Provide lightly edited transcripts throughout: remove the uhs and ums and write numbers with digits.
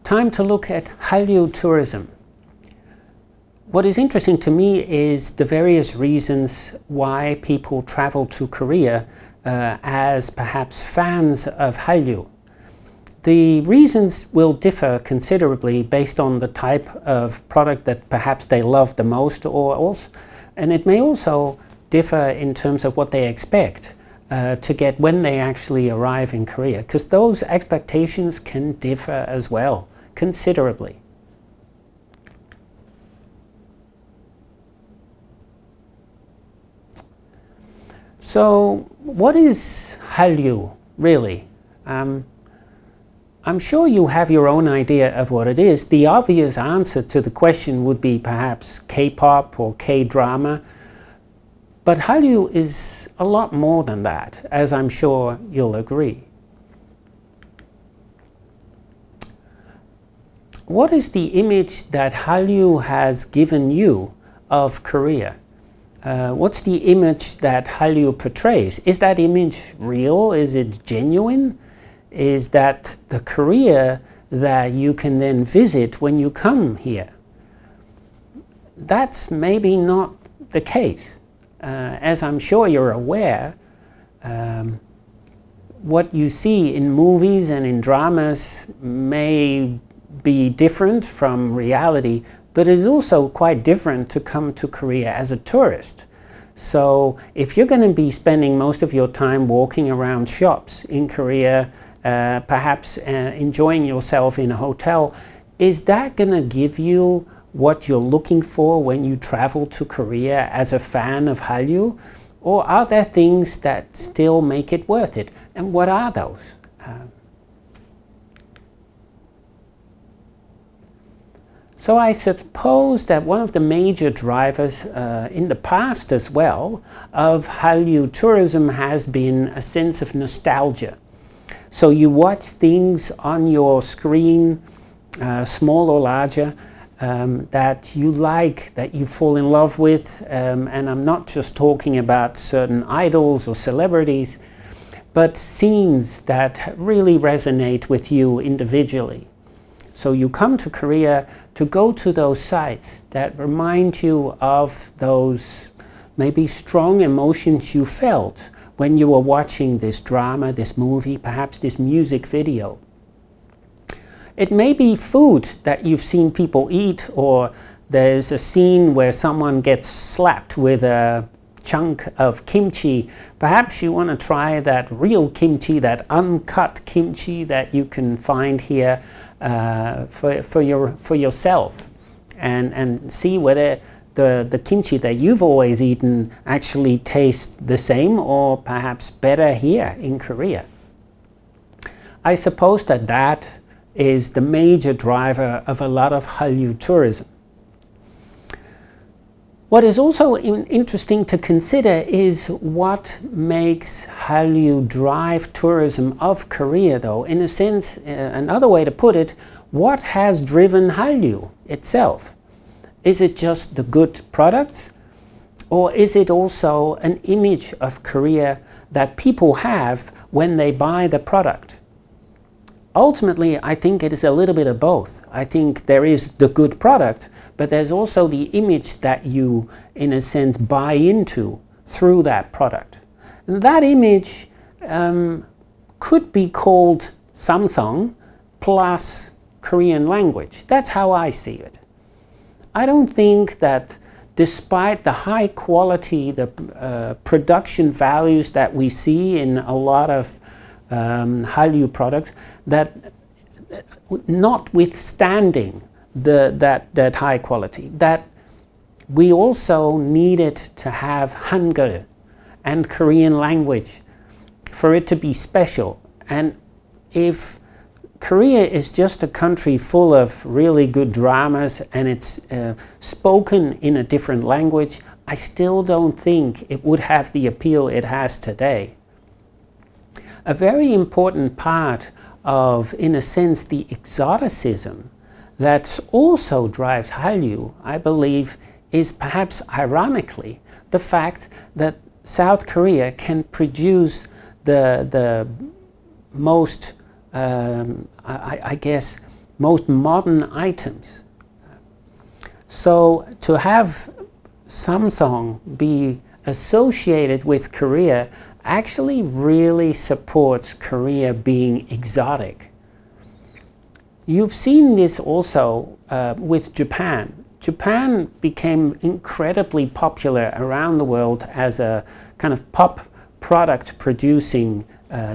Time to look at Hallyu tourism. What is interesting to me is the various reasons why people travel to Korea as perhaps fans of Hallyu. The reasons will differ considerably based on the type of product that perhaps they love the most, and it may also differ in terms of what they expect to get when they actually arrive in Korea, because those expectations can differ as well, considerably. So, what is Hallyu, really? I'm sure you have your own idea of what it is. The obvious answer to the question would be perhaps K-pop or K-drama. But Hallyu is a lot more than that, as I'm sure you'll agree. What is the image that Hallyu has given you of Korea? What's the image that Hallyu portrays? Is that image real? Is it genuine? Is that the Korea that you can then visit when you come here? That's maybe not the case. As I'm sure you're aware, what you see in movies and in dramas may be different from reality, but it's also quite different to come to Korea as a tourist. So if you're going to be spending most of your time walking around shops in Korea, perhaps enjoying yourself in a hotel, is that going to give you what you're looking for when you travel to Korea as a fan of Hallyu? Or are there things that still make it worth it? And what are those? So I suppose that one of the major drivers in the past as well of Hallyu tourism has been a sense of nostalgia. So you watch things on your screen, small or larger, that you like, that you fall in love with, and I'm not just talking about certain idols or celebrities, but scenes that really resonate with you individually. So you come to Korea to go to those sites that remind you of those maybe strong emotions you felt when you were watching this drama, this movie, perhaps this music video. It may be food that you've seen people eat, or there's a scene where someone gets slapped with a chunk of kimchi. Perhaps you want to try that real kimchi, that uncut kimchi that you can find here for yourself, and see whether the kimchi that you've always eaten actually tastes the same or perhaps better here in Korea. I suppose that that is the major driver of a lot of Hallyu tourism. What is also interesting to consider is what makes Hallyu drive tourism of Korea, though. In a sense, another way to put it, what has driven Hallyu itself? Is it just the good products? Or is it also an image of Korea that people have when they buy the product? Ultimately, I think it is a little bit of both. I think there is the good product, but there's also the image that you, in a sense, buy into through that product. And that image could be called Samsung plus Korean language. That's how I see it. I don't think that despite the high quality, the production values that we see in a lot of Hallyu products, that notwithstanding that high quality, that we also needed to have Hangul and Korean language for it to be special. And if Korea is just a country full of really good dramas and it's spoken in a different language, I still don't think it would have the appeal it has today. A very important part of, in a sense, the exoticism that also drives Hallyu, I believe, is perhaps ironically the fact that South Korea can produce the most, I guess, most modern items. So to have Samsung be associated with Korea actually really supports Korea being exotic. You've seen this also with Japan. Japan became incredibly popular around the world as a kind of pop product producing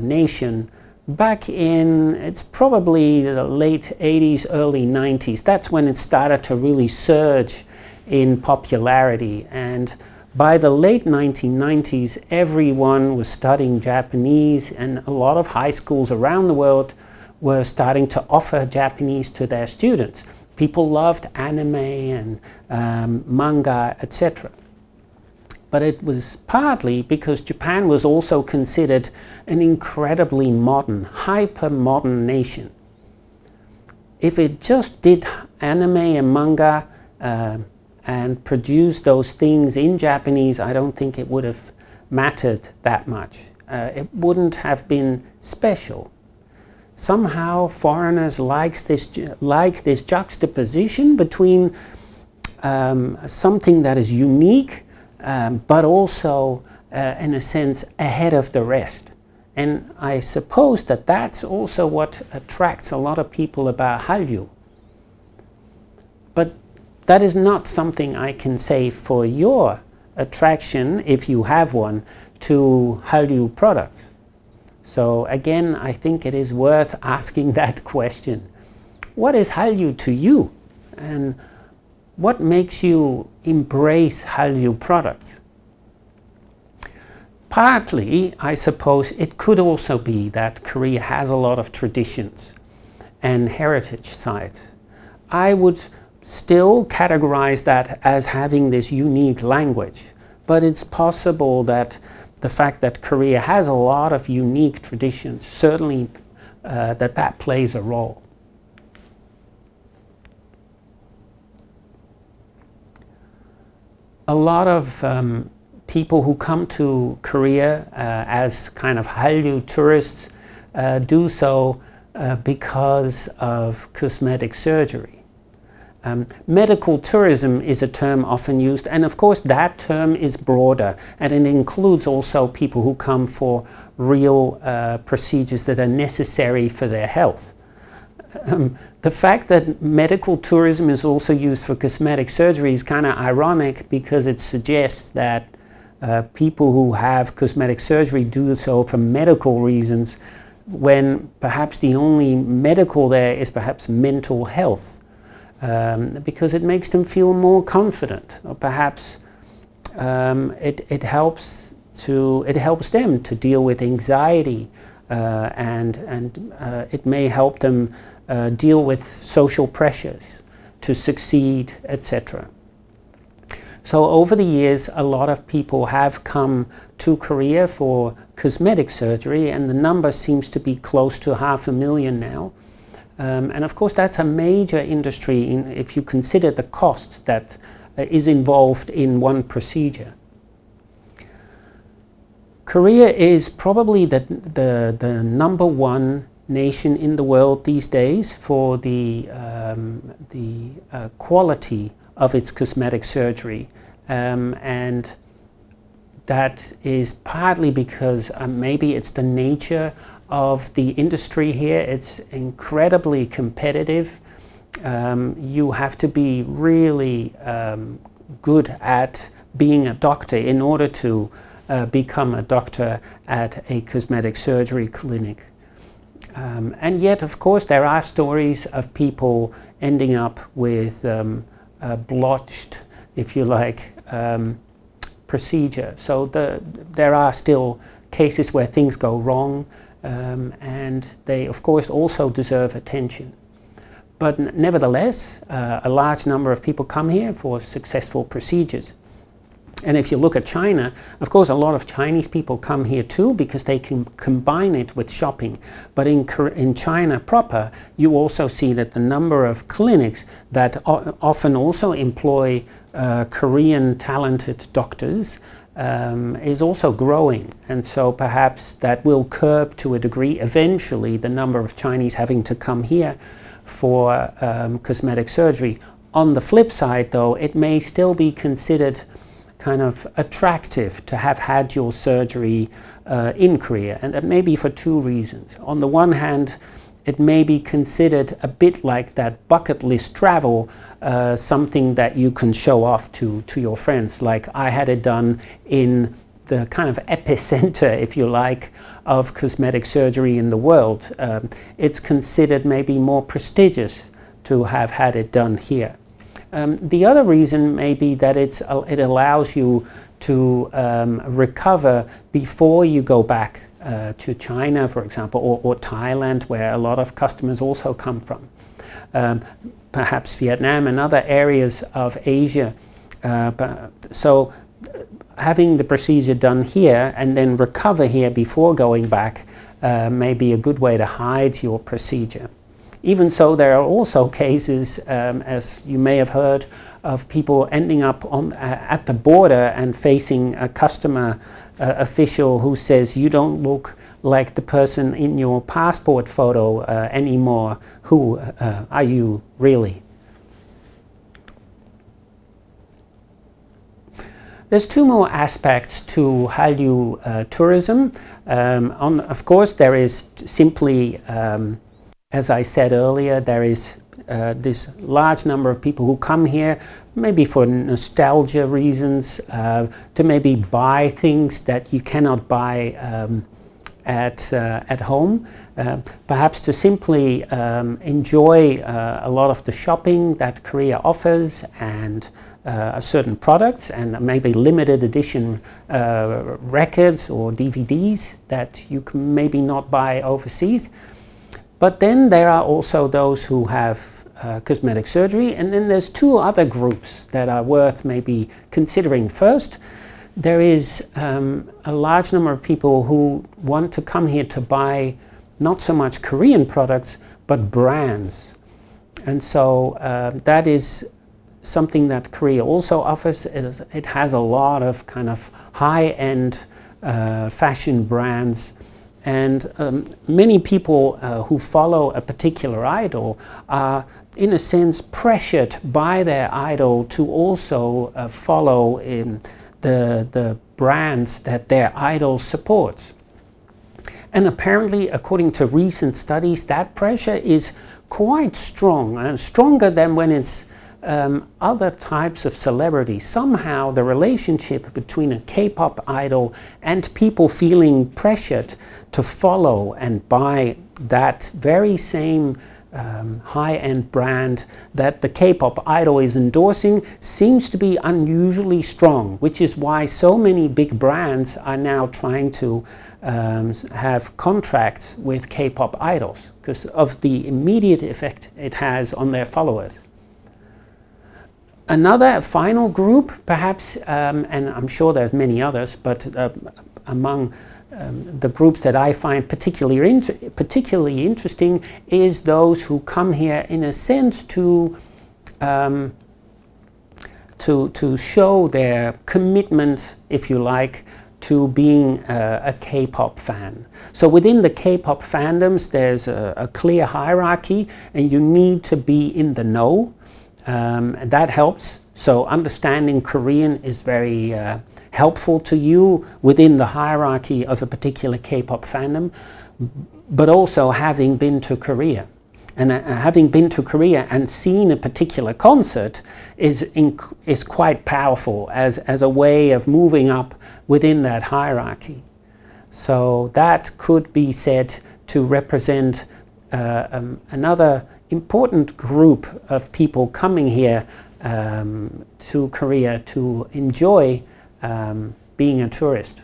nation back in, it's probably the late 80s, early 90s. That's when it started to really surge in popularity. And by the late 1990s, everyone was studying Japanese, and a lot of high schools around the world were starting to offer Japanese to their students. People loved anime and manga, etc. But it was partly because Japan was also considered an incredibly modern, hyper-modern nation. If it just did anime and manga and produced those things in Japanese, I don't think it would have mattered that much. It wouldn't have been special. Somehow foreigners like this juxtaposition between something that is unique but also, in a sense, ahead of the rest. And I suppose that that's also what attracts a lot of people about Hallyu. But that is not something I can say for your attraction, if you have one, to Hallyu products. So again, I think it is worth asking that question. What is Hallyu to you? And what makes you embrace Hallyu products? Partly, I suppose, it could also be that Korea has a lot of traditions and heritage sites. I would still categorize that as having this unique language, but it's possible that the fact that Korea has a lot of unique traditions, certainly that plays a role. A lot of people who come to Korea as kind of Hallyu tourists do so because of cosmetic surgery. Medical tourism is a term often used, and of course that term is broader, and it includes also people who come for real procedures that are necessary for their health. The fact that medical tourism is also used for cosmetic surgery is kind of ironic, because it suggests that people who have cosmetic surgery do so for medical reasons, when perhaps the only medical there is perhaps mental health, because it makes them feel more confident, or perhaps it helps them to deal with anxiety, and it may help them deal with social pressures to succeed, etc. So over the years, a lot of people have come to Korea for cosmetic surgery, and the number seems to be close to 500,000 now. And of course, that's a major industry if you consider the cost that is involved in one procedure. Korea is probably the number one nation in the world these days for the quality of its cosmetic surgery, and that is partly because maybe it's the nature of the industry here. It's incredibly competitive. You have to be really good at being a doctor in order to become a doctor at a cosmetic surgery clinic. And yet, of course, there are stories of people ending up with blotched, if you like, procedure. So there are still cases where things go wrong, and they, of course, also deserve attention. But nevertheless, a large number of people come here for successful procedures. And if you look at China, of course, a lot of Chinese people come here too, because they can combine it with shopping. But in China proper, you also see that the number of clinics that often also employ Korean talented doctors is also growing. And so perhaps that will curb to a degree eventually the number of Chinese having to come here for cosmetic surgery. On the flip side, though, it may still be considered kind of attractive to have had your surgery in Korea, and that may be for two reasons. On the one hand, it may be considered a bit like that bucket list travel, something that you can show off to your friends, like I had it done in the kind of epicenter, if you like, of cosmetic surgery in the world. It's considered maybe more prestigious to have had it done here. The other reason may be that it allows you to recover before you go back to China, for example, or Thailand, where a lot of customers also come from. Perhaps Vietnam and other areas of Asia. So having the procedure done here and then recover here before going back may be a good way to hide your procedure. Even so, there are also cases, as you may have heard, of people ending up at the border and facing a customer official who says, you don't look like the person in your passport photo anymore. Who are you really? There's two more aspects to Hallyu tourism. Of course, there is simply, as I said earlier, there is this large number of people who come here, maybe for nostalgia reasons, to maybe buy things that you cannot buy at home, perhaps to simply enjoy a lot of the shopping that Korea offers and certain products, and maybe limited edition records or DVDs that you can maybe not buy overseas. But then there are also those who have cosmetic surgery, and then there's two other groups that are worth maybe considering. First, there is a large number of people who want to come here to buy not so much Korean products, but brands. And so that is something that Korea also offers. It has a lot of kind of high-end fashion brands. And many people who follow a particular idol are, in a sense, pressured by their idol to also follow in the brands that their idol supports. And apparently, according to recent studies, that pressure is quite strong, and stronger than when it's other types of celebrities. Somehow the relationship between a K-pop idol and people feeling pressured to follow and buy that very same high-end brand that the K-pop idol is endorsing seems to be unusually strong, which is why so many big brands are now trying to have contracts with K-pop idols because of the immediate effect it has on their followers. Another final group, perhaps, and I'm sure there's many others, but among the groups that I find particularly interesting is those who come here in a sense to show their commitment, if you like, to being a K-pop fan. So within the K-pop fandoms, there's a clear hierarchy, and you need to be in the know. That helps. So understanding Korean is very helpful to you within the hierarchy of a particular K-pop fandom, but also having been to Korea. And having been to Korea and seen a particular concert is quite powerful as a way of moving up within that hierarchy. So that could be said to represent another important group of people coming here to Korea to enjoy being a tourist.